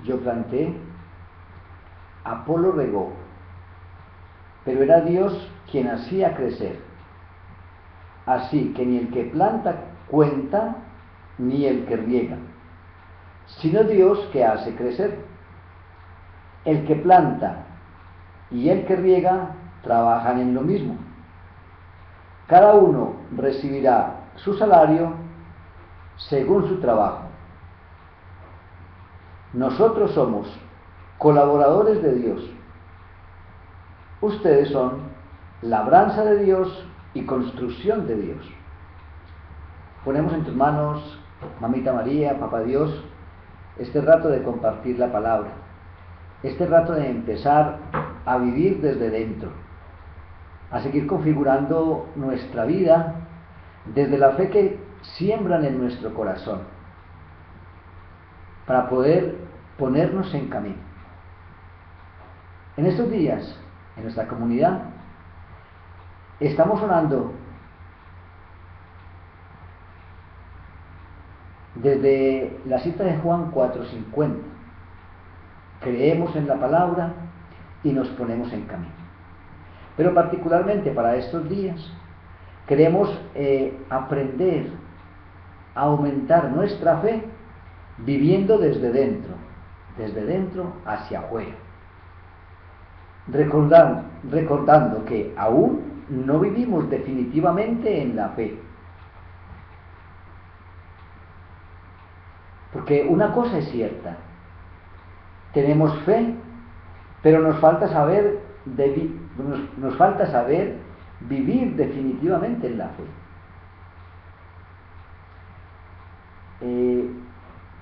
yo planté, Apolo regó, pero era Dios quien hacía crecer. Así que ni el que planta cuenta, ni el que riega, sino Dios que hace crecer. El que planta y el que riega trabajan en lo mismo. Cada uno recibirá su salario según su trabajo. Nosotros somos colaboradores de Dios. Ustedes son labranza de Dios y construcción de Dios. Ponemos en tus manos, Mamita María, Papá Dios, este rato de compartir la palabra, este rato de empezar a vivir desde dentro, a seguir configurando nuestra vida desde la fe que siembran en nuestro corazón, para poder ponernos en camino. En estos días, en nuestra comunidad, estamos orando desde la cita de Juan 4:50. Creemos en la palabra y nos ponemos en camino. Pero particularmente para estos días, queremos aprender a aumentar nuestra fe viviendo desde dentro hacia afuera. Recordando que aún no vivimos definitivamente en la fe. Porque una cosa es cierta, tenemos fe, pero nos falta saber vivir definitivamente en la fe.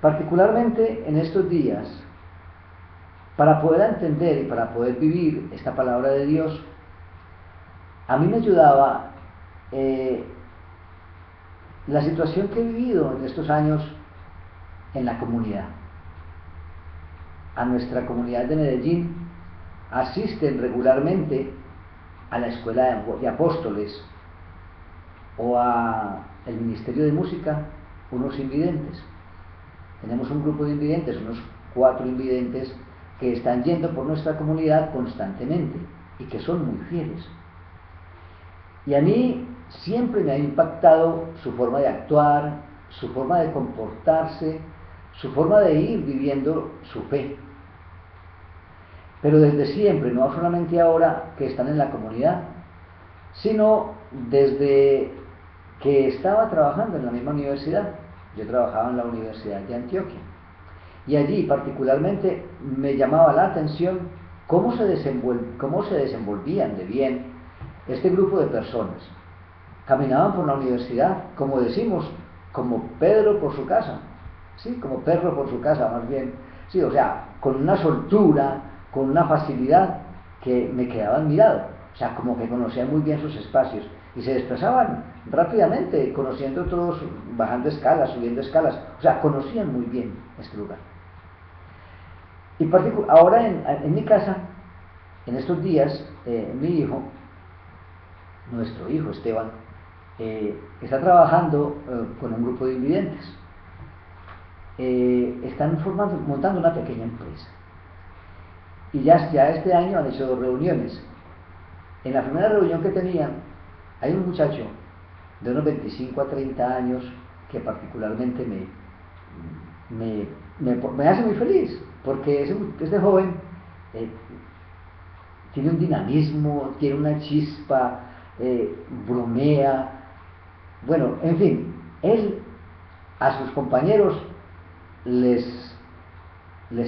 Particularmente en estos días, para poder entender y para poder vivir esta palabra de Dios, a mí me ayudaba la situación que he vivido en estos años en la comunidad. A nuestra comunidad de Medellín asisten regularmente a la escuela de apóstoles o a el ministerio de música unos invidentes. Tenemos un grupo de invidentes, unos 4 invidentes que están yendo por nuestra comunidad constantemente y que son muy fieles. Y a mí siempre me ha impactado su forma de actuar, su forma de comportarse, su forma de ir viviendo su fe. Pero desde siempre, no solamente ahora que están en la comunidad, sino desde que estaba trabajando en la misma universidad. Yo trabajaba en la Universidad de Antioquia. Y allí particularmente me llamaba la atención cómo se desenvolvían de bien este grupo de personas. Caminaban por la universidad, como decimos, como Pedro por su casa. Sí, como perro por su casa, más bien. Sí, o sea, con una soltura, con una facilidad que me quedaba admirado. O sea, como que conocían muy bien sus espacios y se desplazaban rápidamente, conociendo todos, bajando escalas, subiendo escalas. O sea, conocían muy bien este lugar. Y ahora en mi casa, en estos días, mi hijo, nuestro hijo Esteban, está trabajando con un grupo de invidentes. Están montando una pequeña empresa. Y ya este año han hecho 2 reuniones. En la primera reunión que tenían, hay un muchacho de unos 25 a 30 años que particularmente me hace muy feliz, porque este joven tiene un dinamismo, tiene una chispa, bromea. Bueno, en fin, él a sus compañeros les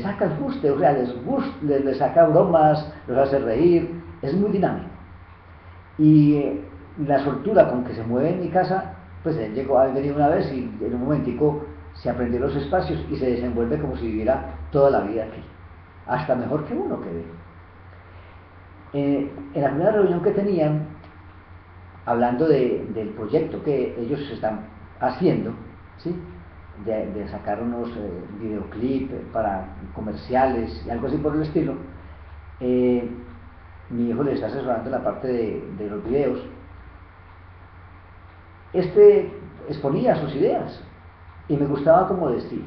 saca el fuste, o sea, les saca bromas, los hace reír, es muy dinámico. Y la soltura con que se mueve en mi casa, pues él ha venido una vez y en un momentico se aprendió los espacios y se desenvuelve como si viviera toda la vida aquí, hasta mejor que uno que ve. En la primera reunión que tenían, hablando del proyecto que ellos están haciendo, ¿sí?, de sacar unos videoclips para comerciales y algo así por el estilo, mi hijo le está asesorando en la parte de los videos. Exponía sus ideas y me gustaba como decía.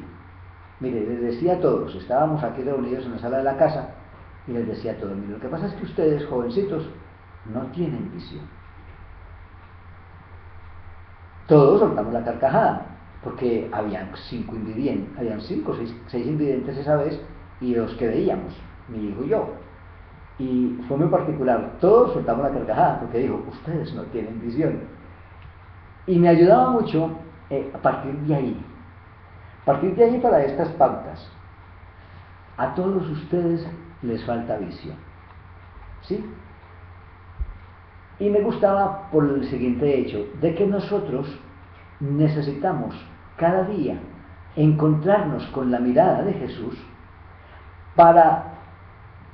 Mire, les decía a todos, estábamos aquí reunidos en la sala de la casa, y les decía a todos, mire, lo que pasa es que ustedes, jovencitos, no tienen visión. Todos soltamos la carcajada, porque habían 5 invidentes, habían 5 o 6 invidentes esa vez, y los que veíamos, mi hijo y yo. Y fue muy particular, todos soltamos la carcajada, porque dijo, ustedes no tienen visión. Y me ayudaba mucho a partir de ahí para estas pautas. A todos ustedes les falta visión, ¿sí? Y me gustaba por el siguiente hecho, de que nosotros necesitamos cada día encontrarnos con la mirada de Jesús para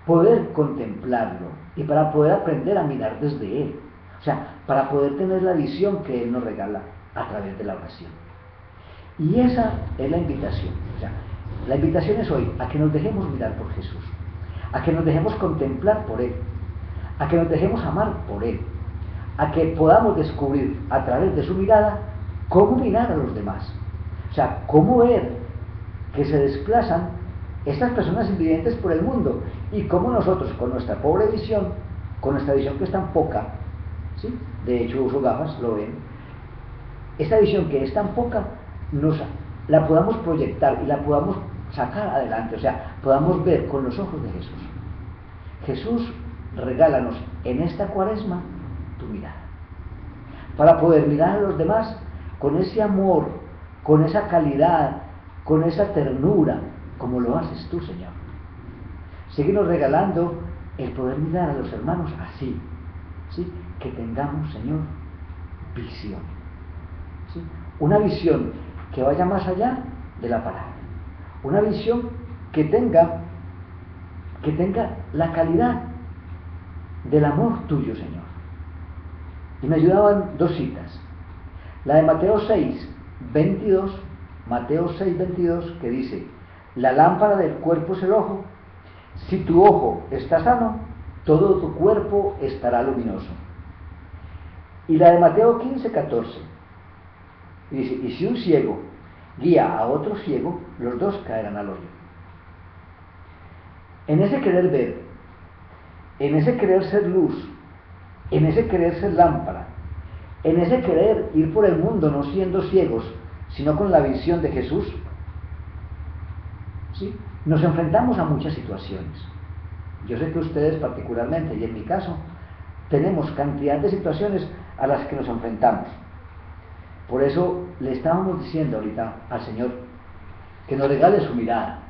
poder contemplarlo y para poder aprender a mirar desde Él. O sea, para poder tener la visión que Él nos regala a través de la oración. Y esa es la invitación. O sea, la invitación es hoy a que nos dejemos mirar por Jesús, a que nos dejemos contemplar por Él, a que nos dejemos amar por Él, a que podamos descubrir a través de su mirada cómo mirar a los demás. O sea, cómo ver que se desplazan estas personas invidentes por el mundo y cómo nosotros con nuestra pobre visión, con nuestra visión que es tan poca, ¿sí? De hecho uso gafas, lo ven, esta visión que es tan poca, la podamos proyectar y la podamos sacar adelante, o sea, podamos ver con los ojos de Jesús. Jesús, regálanos en esta Cuaresma tu mirada, para poder mirar a los demás con ese amor, con esa calidad, con esa ternura, como lo haces tú, Señor. Síguenos regalando el poder mirar a los hermanos así, ¿sí? Que tengamos, Señor, visión, ¿sí? Una visión que vaya más allá de la palabra, una visión que tenga la calidad del amor tuyo, Señor. Y me ayudaban 2 citas, la de Mateo 6:22, Mateo 6:22, que dice, la lámpara del cuerpo es el ojo, si tu ojo está sano, todo tu cuerpo estará luminoso. Y la de Mateo 15:14, dice, y si un ciego guía a otro ciego, los dos caerán al hoyo. En ese querer ver, en ese querer ser luz, en ese querer ser lámpara, en ese querer ir por el mundo no siendo ciegos, sino con la visión de Jesús, ¿sí? Nos enfrentamos a muchas situaciones. Yo sé que ustedes particularmente, y en mi caso, tenemos cantidad de situaciones a las que nos enfrentamos. Por eso le estábamos diciendo ahorita al Señor que nos regale su mirada,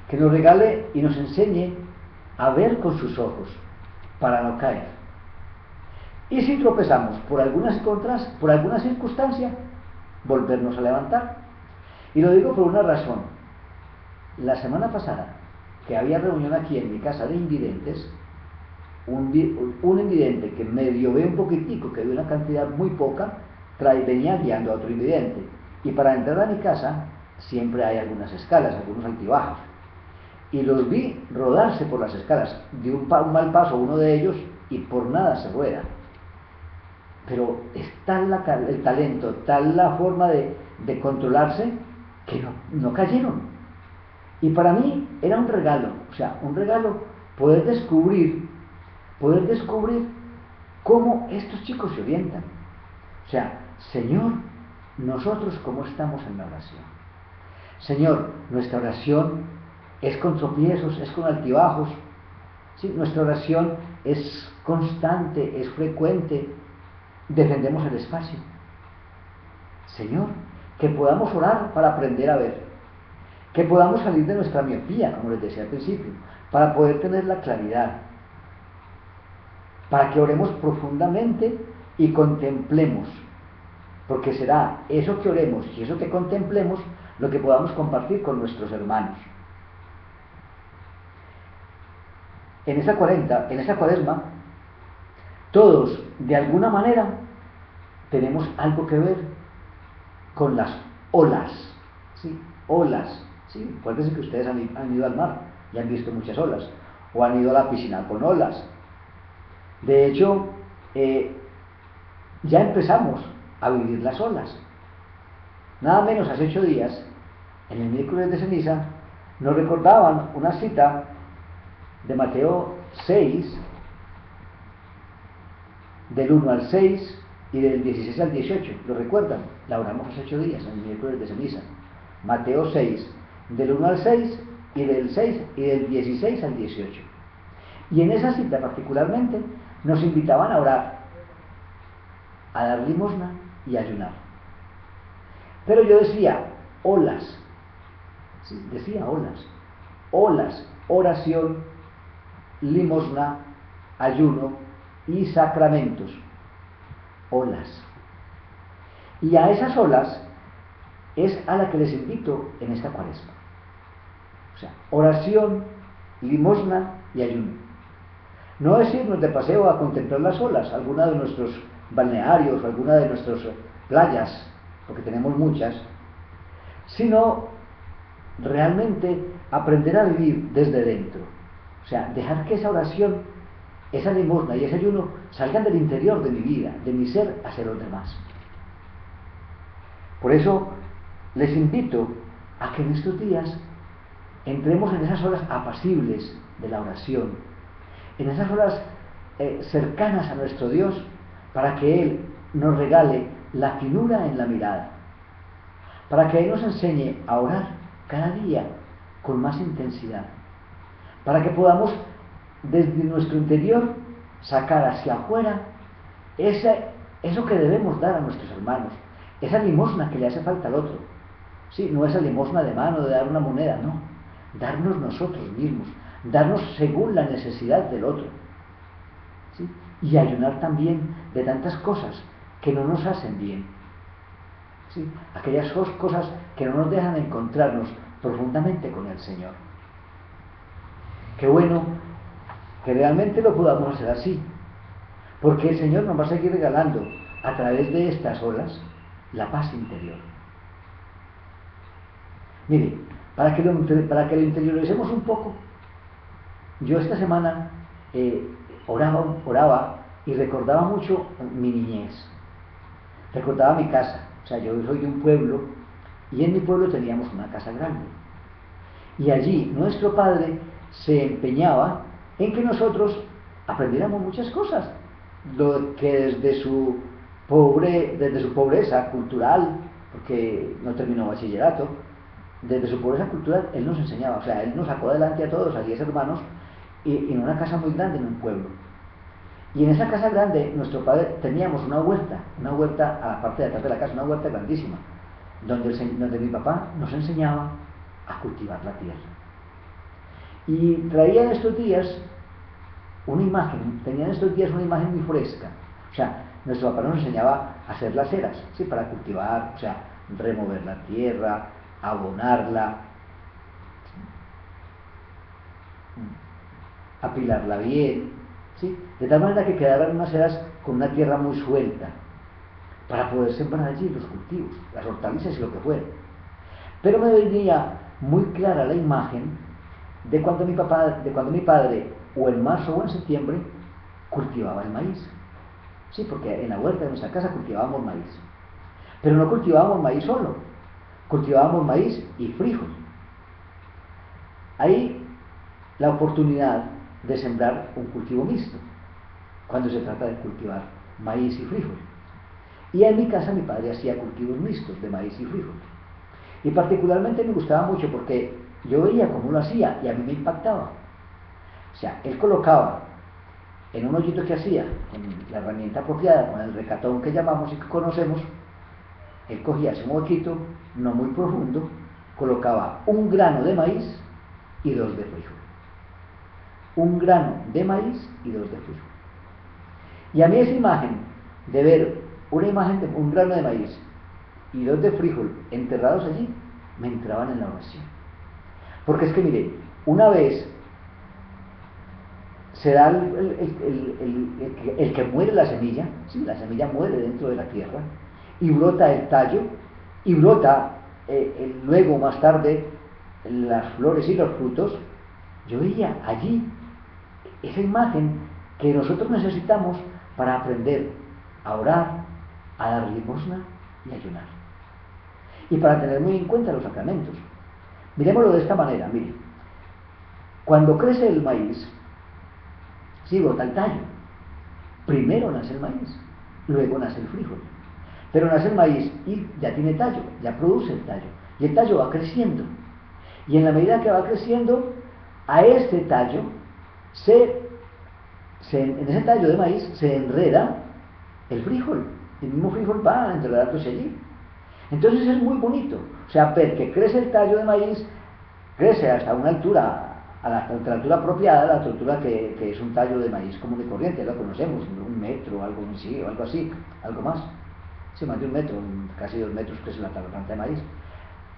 que nos regale y nos enseñe a ver con sus ojos para no caer. Y si tropezamos por alguna circunstancia, volvernos a levantar. Y lo digo por una razón. La semana pasada, que había reunión aquí en mi casa de invidentes, un invidente que medio ve un poquitico, que ve una cantidad muy poca, venía guiando a otro invidente. Y para entrar a mi casa siempre hay algunas escalas, algunos altibajos. Y los vi rodarse por las escalas. Dio un mal paso uno de ellos y por nada se rueda. Pero es tal el talento, tal la forma de controlarse, que no cayeron. Y para mí era un regalo, o sea, un regalo poder descubrir cómo estos chicos se orientan. O sea, Señor, nosotros cómo estamos en la oración. Señor, nuestra oración es con tropiezos, es con altibajos. ¿Sí? Nuestra oración es constante, es frecuente. Defendemos el espacio. Señor, que podamos orar para aprender a ver, que podamos salir de nuestra miopía, como les decía al principio, para poder tener la claridad, para que oremos profundamente y contemplemos, porque será eso que oremos y eso que contemplemos lo que podamos compartir con nuestros hermanos. En esa 40 todos, de alguna manera, tenemos algo que ver con las olas, ¿sí? Olas, ¿sí? Acuérdense que ustedes han ido al mar y han visto muchas olas, o han ido a la piscina con olas. De hecho, ya empezamos a vivir las olas. Nada menos hace 8 días en el miércoles de ceniza, nos recordaban una cita de Mateo 6, del 1 al 6 y del 16 al 18. ¿Lo recuerdan? La oramos hace 8 días, en el miércoles de ceniza. Mateo 6, del 1 al 6 y del 6 y del 16 al 18. Y en esa cita particularmente nos invitaban a orar, a dar limosna y a ayunar. Pero yo decía, olas, sí, decía olas, oración, limosna, ayuno y sacramentos, olas. Y a esas olas es a la que les invito en esta cuaresma. O sea, oración, limosna y ayuno. No es irnos de paseo a contemplar las olas, alguna de nuestros balnearios, alguna de nuestras playas, porque tenemos muchas, sino realmente aprender a vivir desde dentro. O sea, dejar que esa oración, esa limosna y ese ayuno salgan del interior de mi vida, de mi ser, hacia los demás. Por eso les invito a que en estos días entremos en esas horas apacibles de la oración, en esas horas cercanas a nuestro Dios, para que Él nos regale la finura en la mirada, para que Él nos enseñe a orar cada día con más intensidad, para que podamos desde nuestro interior sacar hacia afuera eso que debemos dar a nuestros hermanos, esa limosna que le hace falta al otro. Sí, no esa limosna de mano, de dar una moneda, no, darnos nosotros mismos, darnos según la necesidad del otro, ¿sí? Y ayunar también de tantas cosas que no nos hacen bien, ¿sí? Aquellas cosas que no nos dejan encontrarnos profundamente con el Señor. Qué bueno que realmente lo podamos hacer así, porque el Señor nos va a seguir regalando a través de estas olas la paz interior. Mire, para que lo interioricemos un poco, yo esta semana oraba y recordaba mucho mi niñez, recordaba mi casa. O sea, yo soy de un pueblo y en mi pueblo teníamos una casa grande, y allí nuestro padre se empeñaba en que nosotros aprendiéramos muchas cosas, lo que desde su pobreza cultural, porque no terminó bachillerato, desde su pobreza cultural él nos enseñaba. O sea, él nos sacó adelante a todos, a 10 hermanos, y en una casa muy grande, en un pueblo. Y en esa casa grande, nuestro padre, teníamos una huerta a la parte de atrás de la casa, una huerta grandísima, donde mi papá nos enseñaba a cultivar la tierra. Y tenían estos días una imagen muy fresca. O sea, nuestro papá nos enseñaba a hacer las eras, ¿sí? Para cultivar, o sea, remover la tierra, abonarla, apilarla bien, ¿sí? De tal manera que quedaran unas eras con una tierra muy suelta, para poder sembrar allí los cultivos, las hortalizas y lo que fuera. Pero me venía muy clara la imagen de cuando mi padre, o en marzo o en septiembre, cultivaba el maíz. Sí, porque en la huerta de nuestra casa cultivábamos maíz. Pero no cultivábamos maíz solo, cultivábamos maíz y frijol. Hay la oportunidad de sembrar un cultivo mixto, cuando se trata de cultivar maíz y frijol. Y en mi casa mi padre hacía cultivos mixtos de maíz y frijol. Y particularmente me gustaba mucho porque yo veía cómo lo hacía y a mí me impactaba. O sea, él colocaba en un hoyito que hacía, con la herramienta apropiada, con el recatón que llamamos y que conocemos, él cogía ese huequito, no muy profundo, colocaba un grano de maíz y 2 de frijol. Un grano de maíz y 2 de frijol. Y a mí esa imagen de ver una imagen de un grano de maíz y 2 de frijol enterrados allí, me entraban en la oración. Porque es que mire, una vez se da el que muere la semilla, sí, la semilla muere dentro de la tierra, y brota el tallo, y brota luego más tarde las flores y los frutos. Yo veía allí esa imagen que nosotros necesitamos para aprender a orar, a dar limosna y ayunar, y para tener muy en cuenta los sacramentos. Miremoslo de esta manera, mire. Cuando crece el maíz, sí, bota el tallo. Primero nace el maíz, luego nace el frijol. Pero nace el maíz y ya tiene tallo, ya produce el tallo. Y el tallo va creciendo. Y en la medida que va creciendo, a este tallo, en ese tallo de maíz se enreda el frijol. El mismo frijol va enredándose allí. Entonces es muy bonito. O sea, ver que crece el tallo de maíz, crece hasta una altura, a la altura apropiada, la altura que es un tallo de maíz común y corriente, lo conocemos, 1 metro, algo así, o algo así, algo más. Sí, más de 1 metro, casi 2 metros crece la planta de maíz.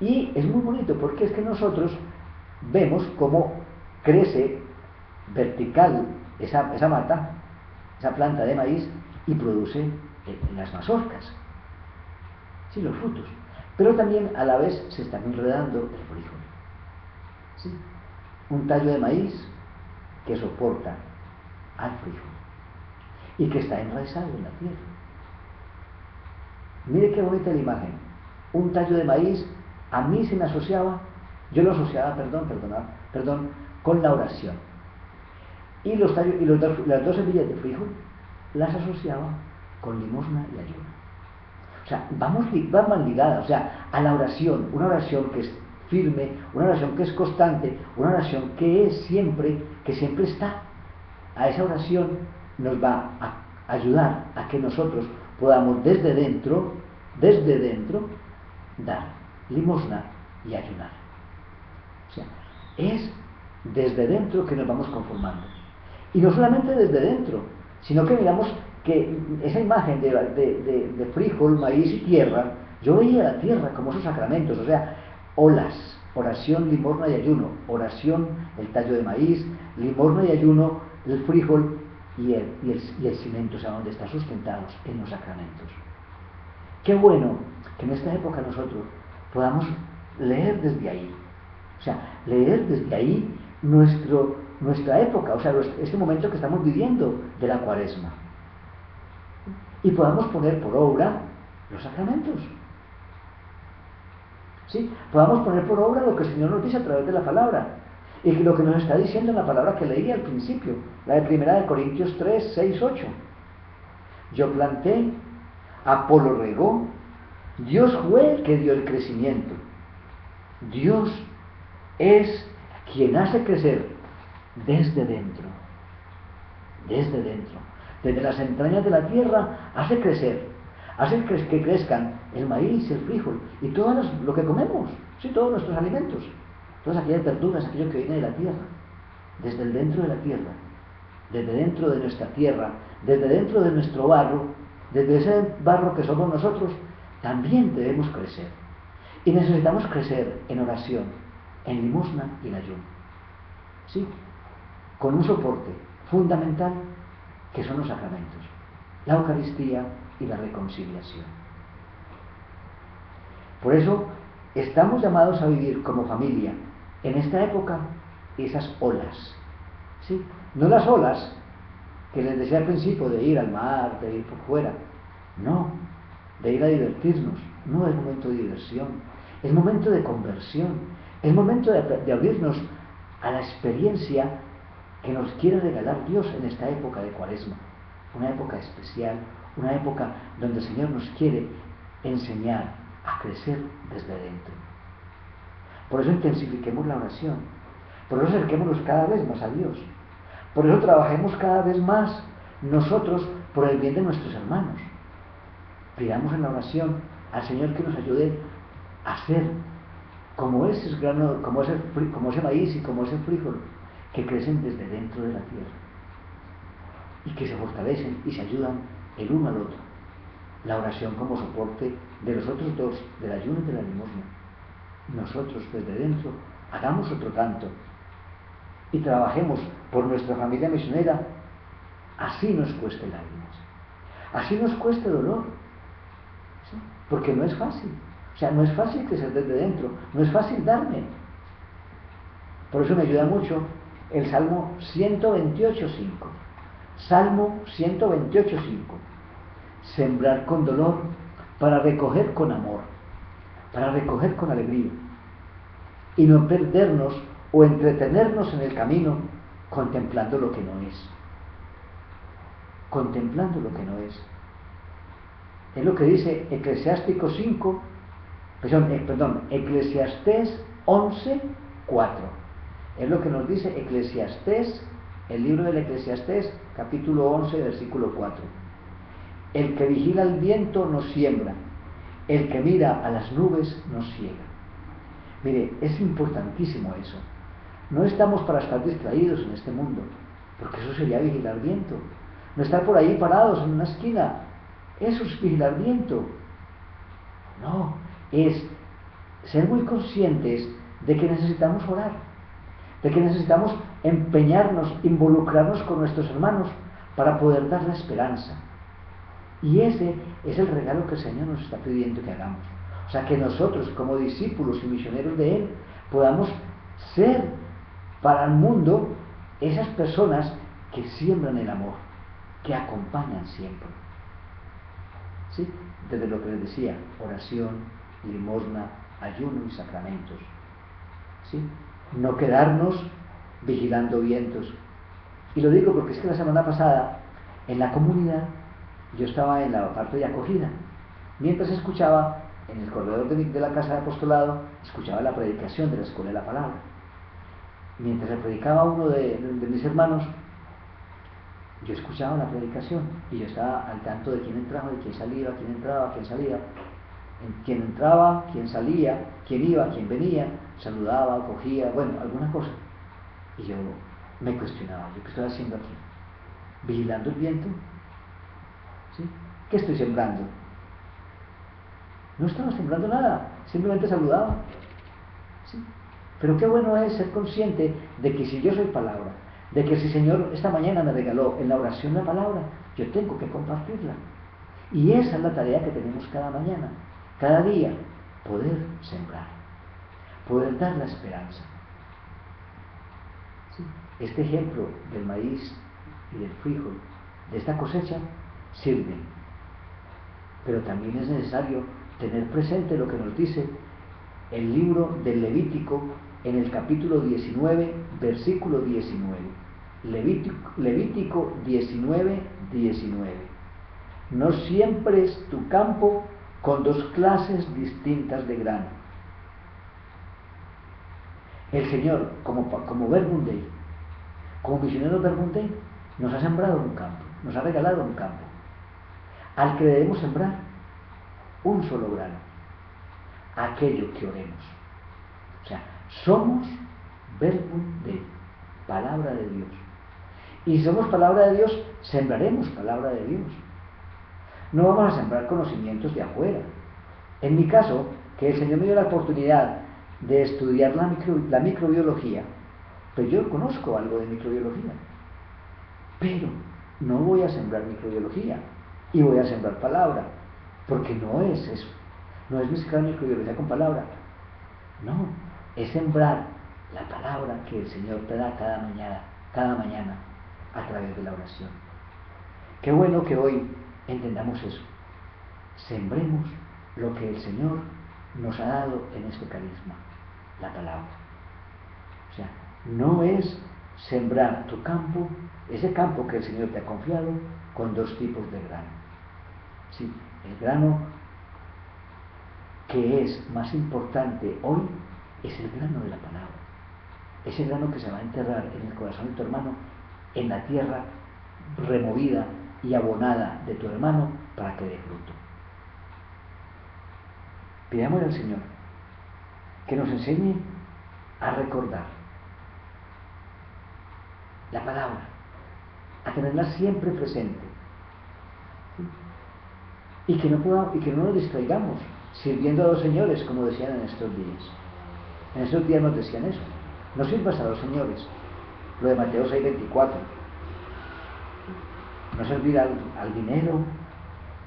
Y es muy bonito porque es que nosotros vemos cómo crece vertical esa mata, esa planta de maíz, y produce las mazorcas, sí, los frutos. Pero también a la vez se está enredando el frijol. ¿Sí? Un tallo de maíz que soporta al frijol y que está enraizado en la tierra. Mire qué bonita la imagen. Un tallo de maíz a mí se me asociaba, yo lo asociaba, perdón, con la oración. Y las 2 semillas de frijol las asociaba con limosna y ayuno. O sea, van ligadas, o sea, a la oración, una oración que es firme, una oración que es constante, una oración que siempre está. A esa oración nos va a ayudar a que nosotros podamos desde dentro, dar limosna y ayunar. O sea, es desde dentro que nos vamos conformando. Y no solamente desde dentro, sino que miramos que esa imagen de frijol, maíz y tierra, yo veía la tierra como esos sacramentos, o sea, olas, oración, limosna y ayuno, oración, el tallo de maíz, limosna y ayuno, el frijol y el cimiento, o sea, donde están sustentados en los sacramentos. Qué bueno que en esta época nosotros podamos leer desde ahí, o sea, leer desde ahí nuestra época, o sea, este momento que estamos viviendo de la Cuaresma, y podamos poner por obra los sacramentos. ¿Sí? Podamos poner por obra lo que el Señor nos dice a través de la palabra, y lo que nos está diciendo en la palabra que leí al principio, la de 1 Corintios 3, 6, 8. Yo planté, Apolo regó, Dios fue el que dio el crecimiento. Dios es quien hace crecer desde dentro. Desde las entrañas de la tierra hace crecer, hace que crezcan el maíz, el frijol y todo lo que comemos, sí, todos nuestros alimentos, todas aquellas verduras, aquello que viene de la tierra, desde el dentro de la tierra, desde dentro de nuestra tierra, desde dentro de nuestro barro, desde ese barro que somos nosotros, también debemos crecer. Y necesitamos crecer en oración, en limosna y en ayuno. ¿Sí? Con un soporte fundamental que son los sacramentos, la Eucaristía y la reconciliación. Por eso estamos llamados a vivir como familia en esta época esas olas, ¿sí? No las olas que les decía al principio de ir al mar, de ir por fuera, no, de ir a divertirnos, no es momento de diversión, es momento de conversión, es momento de abrirnos a la experiencia que nos quiere regalar Dios en esta época de Cuaresma, una época especial, una época donde el Señor nos quiere enseñar a crecer desde dentro. Por eso intensifiquemos la oración, por eso acerquémonos cada vez más a Dios, por eso trabajemos cada vez más nosotros por el bien de nuestros hermanos. Pidamos en la oración al Señor que nos ayude a ser como ese grano, como ese maíz y como ese frijol que crecen desde dentro de la tierra y que se fortalecen y se ayudan el uno al otro. La oración como soporte de los otros dos, del ayuno y de la limosna. Nosotros desde dentro hagamos otro tanto y trabajemos por nuestra familia misionera, así nos cueste lágrimas, así nos cueste dolor, ¿sí? Porque no es fácil. O sea, no es fácil crecer desde dentro, no es fácil darme. Por eso me ayuda mucho el Salmo 128.5. Salmo 128.5. Sembrar con dolor para recoger con amor, para recoger con alegría. y no perdernos o entretenernos en el camino contemplando lo que no es. Contemplando lo que no es. Es lo que dice Eclesiásticos 5, Eclesiastés 11, 4. Es lo que nos dice Eclesiastés, el libro del Eclesiastés, capítulo 11, versículo 4. El que vigila el viento no siembra, el que mira a las nubes no ciega. Mire, es importantísimo eso. No estamos para estar distraídos en este mundo, porque eso sería vigilar viento. No estar por ahí parados en una esquina, eso es vigilar viento. No, es ser muy conscientes de que necesitamos orar, de que necesitamos empeñarnos, involucrarnos con nuestros hermanos para poder dar la esperanza. Y ese es el regalo que el Señor nos está pidiendo que hagamos. O sea, que nosotros como discípulos y misioneros de Él podamos ser para el mundo esas personas que siembran el amor, que acompañan siempre. ¿Sí? Desde lo que les decía, oración, limosna, ayuno y sacramentos. ¿Sí? No quedarnos vigilando vientos. Y lo digo porque es que la semana pasada en la comunidad yo estaba en la parte de acogida, mientras escuchaba en el corredor de la casa de apostolado, escuchaba la predicación de la escuela de la palabra. Mientras le predicaba uno de mis hermanos, yo escuchaba la predicación y yo estaba al tanto de quién entraba, de quién salía, quién entraba, quién salía, quién entraba, quién salía, quién iba, quién venía, saludaba, cogía, bueno, alguna cosa. Y yo me cuestionaba, ¿yo qué estoy haciendo aquí? ¿Vigilando el viento? ¿Sí? ¿Qué estoy sembrando? No estaba sembrando nada, simplemente saludaba. ¿Sí? Pero qué bueno es ser consciente de que si yo soy palabra, de que si el Señor esta mañana me regaló en la oración la palabra, yo tengo que compartirla. Y esa es la tarea que tenemos cada mañana, cada día, poder sembrar, poder dar la esperanza. ¿Sí? Este ejemplo del maíz y del frijol, de esta cosecha, sirve. Pero también es necesario tener presente lo que nos dice el libro del Levítico en el capítulo 19, versículo 19. Levítico 19, 19. No siembres tu campo con dos clases distintas de grano. El Señor, como Verbum Dei, como misioneros Verbum Dei, nos ha sembrado un campo, nos ha regalado un campo, al que debemos sembrar un solo grano, aquello que oremos. O sea, somos Verbum Dei, palabra de Dios. Y si somos palabra de Dios, sembraremos palabra de Dios. No vamos a sembrar conocimientos de afuera. En mi caso, que el Señor me dio la oportunidad de estudiar la microbiología, pues yo conozco algo de microbiología, pero no voy a sembrar microbiología y voy a sembrar palabra, porque no es eso, no es mezclar microbiología con palabra, no, es sembrar la palabra que el Señor te da cada mañana a través de la oración. Qué bueno que hoy entendamos eso, sembremos lo que el Señor nos ha dado en este carisma, la palabra. O sea, no es sembrar tu campo, ese campo que el Señor te ha confiado, con dos tipos de grano. Sí, el grano que es más importante hoy es el grano de la palabra. Ese grano que se va a enterrar en el corazón de tu hermano, en la tierra removida y abonada de tu hermano para que dé fruto. Pidámosle al Señor que nos enseñe a recordar la palabra, a tenerla siempre presente, ¿sí? y que no nos distraigamos sirviendo a dos señores, como decían en estos días. En estos días nos decían eso, no sirvas a dos señores, lo de Mateo 6:24, no servir al dinero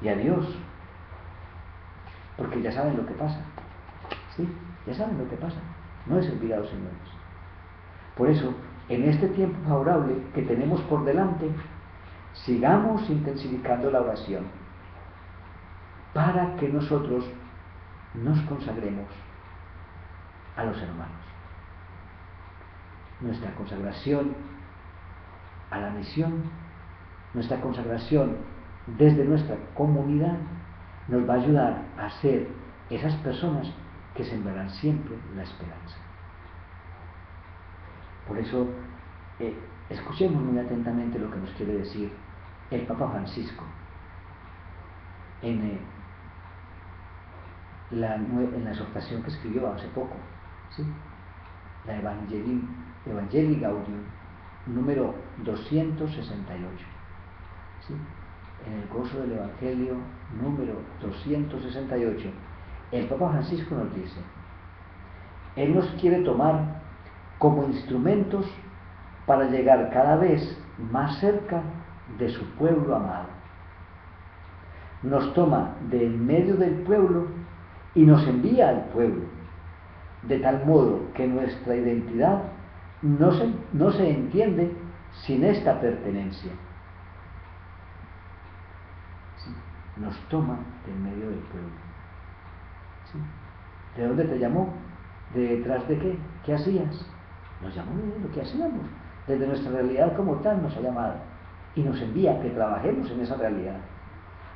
y a Dios, porque ya saben lo que pasa. ¿Sí? Ya saben lo que pasa. No es servir a los señores. Por eso, en este tiempo favorable que tenemos por delante, sigamos intensificando la oración para que nosotros nos consagremos a los hermanos. nuestra consagración a la misión, nuestra consagración desde nuestra comunidad, nos va a ayudar a ser esas personas que sembrarán siempre la esperanza. Por eso, escuchemos muy atentamente lo que nos quiere decir el Papa Francisco en la exhortación que escribió hace poco, ¿sí? La Evangelii Gaudium, número 268, ¿sí? En el gozo del Evangelio, número 268, el Papa Francisco nos dice: Él nos quiere tomar como instrumentos para llegar cada vez más cerca de su pueblo amado. Nos toma de en medio del pueblo y nos envía al pueblo, de tal modo que nuestra identidad no se entiende sin esta pertenencia. ¿Sí? Nos toma de en medio del pueblo. ¿Sí? ¿De dónde te llamó? ¿De detrás de qué? ¿Qué hacías? Nos llamó de lo que hacíamos. Desde nuestra realidad como tal nos ha llamado y nos envía a que trabajemos en esa realidad.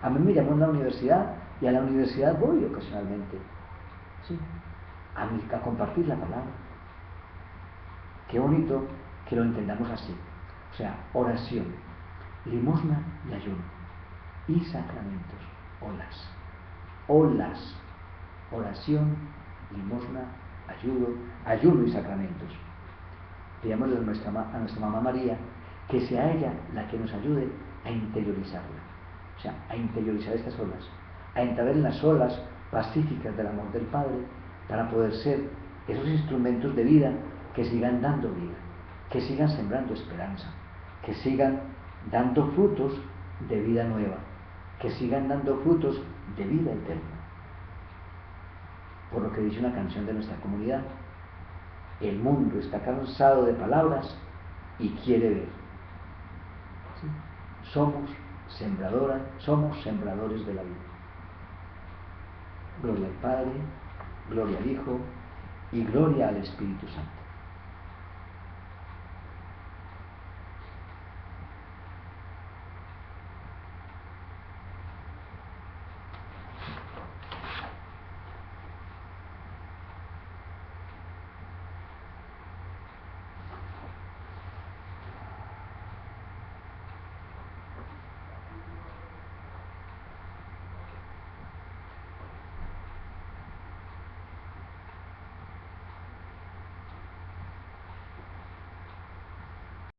A mí me llamó en la universidad y a la universidad voy ocasionalmente, ¿sí? A compartir la palabra. Qué bonito que lo entendamos así. O sea, oración, limosna y ayuno. Y sacramentos, olas. Oración, limosna, ayuno y sacramentos. Pidámosle a nuestra mamá María que sea ella la que nos ayude a interiorizarla. O sea, a interiorizar estas olas, a entrar en las olas pacíficas del amor del Padre para poder ser esos instrumentos de vida que sigan dando vida, que sigan sembrando esperanza, que sigan dando frutos de vida nueva, que sigan dando frutos de vida eterna. Por lo que dice una canción de nuestra comunidad: el mundo está cansado de palabras y quiere ver. ¿Sí? Somos sembradores de la vida. Gloria al Padre, gloria al Hijo y gloria al Espíritu Santo.